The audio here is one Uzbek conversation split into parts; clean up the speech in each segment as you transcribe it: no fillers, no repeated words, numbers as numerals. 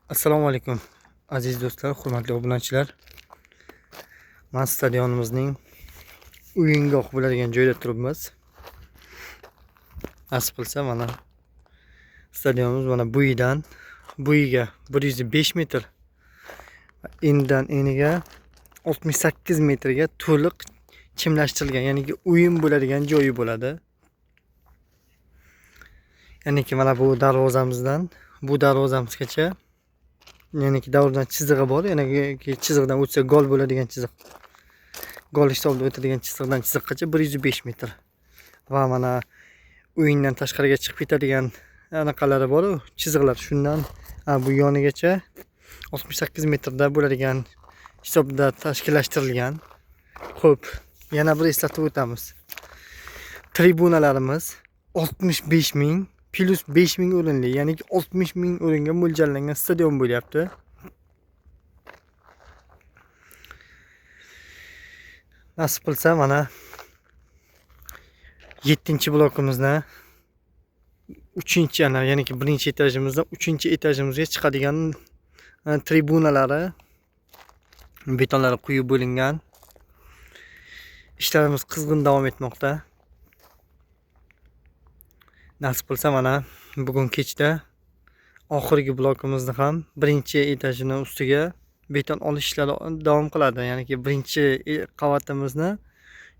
Assalomu alaykum aziz do'stlar, hurmatli obunachilar. Mana stadionimizning o'yingoh bo'ladigan joyda turibmiz. Nasib qilsa mana stadionimiz mana buyidan buyiga 105 metr, enidan eniga 68 metrga to'liq chimlashtirilgan, ya'ni o'yin bo'ladigan joyi bo'ladi. Ya'ni mana bu darvozamizdan bu darvozamizgacha ya'ni davrdan chizig'i bor. Ya'ni chiziqdan o'tsa gol bo'ladigan chiziq. Gol hisobida o'tadigan chiziqdan chiziqqacha 105 metr. Va mana o'yindan tashqariga chiqib ketadigan anaqalari bor, chiziqlar. Shundan bu yonigacha 68 metrda bo'ladigan hisobda tashkillashtirilgan. Xo'p, yana bir eslatib o'tamiz. Tribunalarimiz 65 ming plus 5 ming o'rinli, ya'ni 60 ming o'ringa mo'ljallangan stadion bo'lyapti. Nasib qilsa mana 7-blokimizni 3-chi, ya'ni 1-chi etajimizdan 3-chi etajimizga chiqadigan tribunalari, betonlari quyib bo'lingan. Ishlarimiz qizg'in davom etmoqda. Nasib qilsa mana bugun kechda oxirgi blokimizni ham 1-chi etajining ustiga beton olish ishlari davom qiladi. Ya'ni 1-chi qavatimizni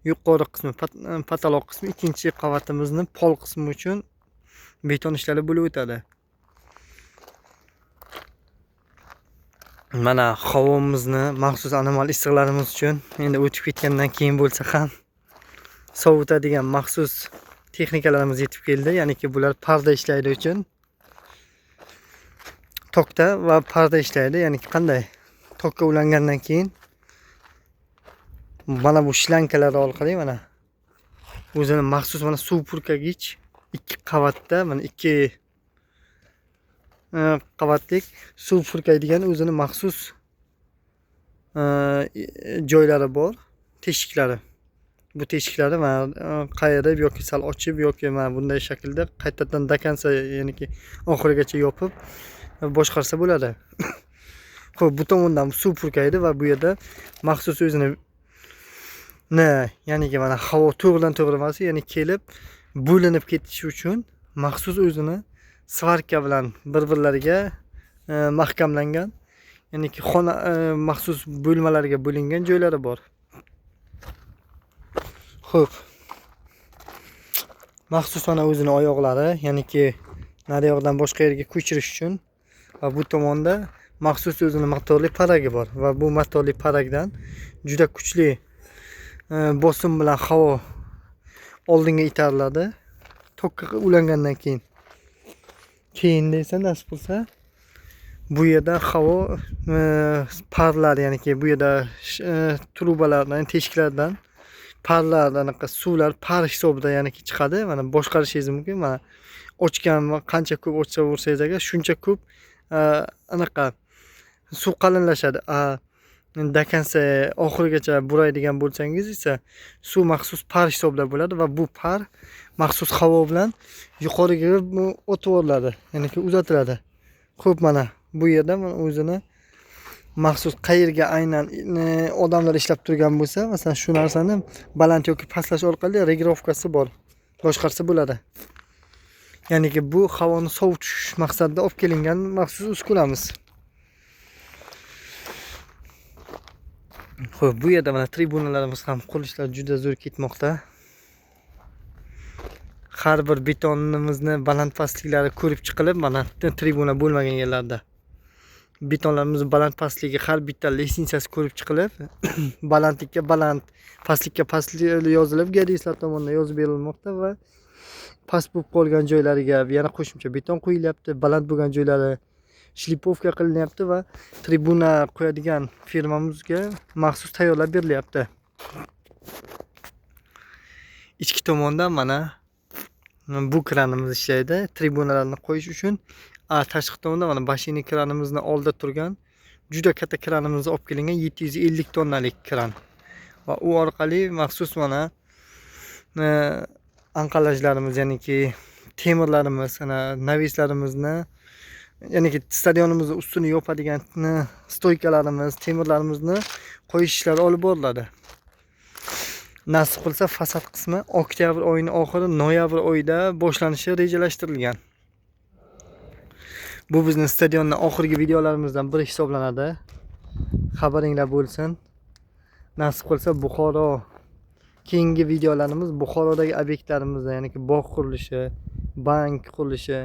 yuqori qismi, pataloq qismi, 2-chi qavatimizni pol qismi uchun beton ishlari bo'lib o'tadi. Mana havomizni maxsus anomal issiqlarimiz uchun endi o'tib ketgandan keyin bo'lsa ham sovutadigan maxsus texnikalarimiz yetib keldi. Ya'ni bular parda ishlaydi uchun tokda va parda ishlaydi. Ya'ni qanday? Tokka ulangandan keyin mana bu shlankalar orqali mana o'zini maxsus mana suv purkagich 2 qavatda, mana 2 qavatlik suv purkaydigan o'zini maxsus joylari bor, teshiklari. Bu teshiklari mana qayirib yoki sal ochib yoki mana bunday shaklda qaytadan dakansa, ya'ni oxirigacha yopib boshqarsa bo'ladi. Xo'p, bu tomondan suv purkaydi va bu yerda maxsus o'zini ya'ni mana havo to'g'ridan to'g'ri emas, ya'ni kelib bo'linib ketishi uchun maxsus o'zini svarka bilan bir-birlariga mahkamlangan, ya'ni xona maxsus bo'lmalarga bo'lingan joylari bor. Xo'p, maxsus mana o'zini oyoqlari, ya'ni nariyoqdan boshqa yerga ko'chirish uchun va bu tomonda maxsus o'zini motorli paragi bor va bu motorli paragdan juda kuchli bosim bilan havo oldinga itariladi. Tokka ulangandan keyin esa nasib qilsa bu yerda havo parlar, ya'ni bu yerda trubalardan, teshiklardan parlar, anaqa suvlar par hisobida ya'ni chiqadi. Mana boshqarishingiz mumkin. Mana ochgan va qancha ko'p ochsa bo'lsangiz agar shuncha ko'p anaqa suv qalinlashadi. Dakansa oxirigacha buraydigan bo'lsangiz esa suv maxsus par hisobda bo'ladi va bu par maxsus havo bilan yuqoriga o'tib oriladi, ya'ni uzatiladi. Xo'p, mana bu yerda mana o'zini maxsus qayerga aynan odamlar ishlab turgan bo'lsa, masalan shu narsani baland yoki pastlash orqali regrovkasi bor, boshqarsa bo'ladi. Ya'ni bu havoni sovutish maqsadida olib kelingan maxsus uskunamiz. Xo'p, bu yerda mana tribunalarimiz ham qurilishlar juda zo'r ketmoqda. Har bir betonimizni baland pastliklari ko'rib chiqilib, mana tribuna bo'lmagan yerlarda betonlarimiz baland pastligi har bitta litsenziyasi ko'rib chiqilib, balandlikka baland, pastlikka pastlik yozilib, geodezistlar tomonidan yozib berilmoqda va past bo'lib qolgan joylariga yana qo'shimcha beton qo'yilyapti. Baland bo'lgan joylari shlipovka qilinyapti va tribuna qo'yadigan firmamizga maxsus tayyorlab berilyapti. Ichki tomondan mana bu kranimiz ishlaydi tribunalarni qo'yish uchun. Tashqi tomonda mana bashina kranimizni oldida turgan juda katta kranimizni olib kelingan 750 tonnalik kran va u orqali maxsus mana anqalajlarimiz, ya'ni temirlarimiz, navislarimizni ya'ni stadionimizni ustini yopadigan stoykalarimiz, temirlarimizni qo'yish ishlari olib boriladi. Nasib qilsa fasad qismi oktyabr oyining oxiri, noyabr oyida boshlanishi rejalashtirilgan. Bu bizning stadionning oxirgi videolarimizdan biri hisoblanadi. Xabaringlar bo'lsin. Nasib qilsa Buxoro keyingi videolarimiz Buxorodagi obyektlarimizda, ya'ni bog' qurilishi, bank qurilishi,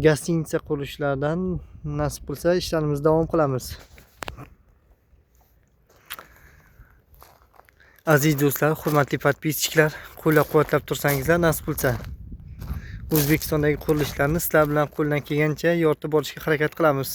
gostinitsa qurilishlaridan nasib qilsa ishlarimizni davom qilamiz. Aziz do'stlar, hurmatli podpischilar, qo'llab-quvvatlab tursangizlar, nasib qilsa O'zbekistondagi qurilishlarni sizlar bilan qo'ldan kelgancha yoritib borishga harakat qilamiz.